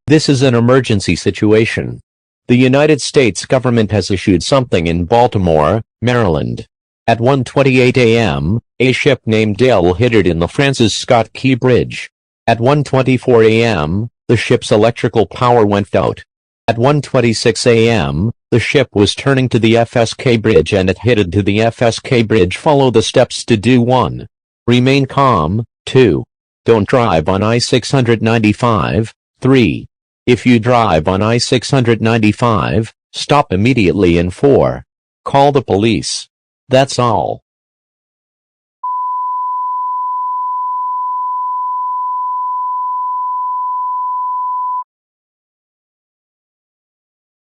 This is an emergency situation. The United States government has issued something in Baltimore, Maryland. At 1:28 a.m., a ship named Dale hit in the Francis Scott Key Bridge. At 1:24 a.m., the ship's electrical power went out. At 1:26 a.m., the ship was turning to the FSK Bridge and it headed to the FSK Bridge. Follow the steps to do 1. Remain calm. 2. Don't drive on I-695. 3. If you drive on I-695, stop immediately. And 4. Call the police. That's all.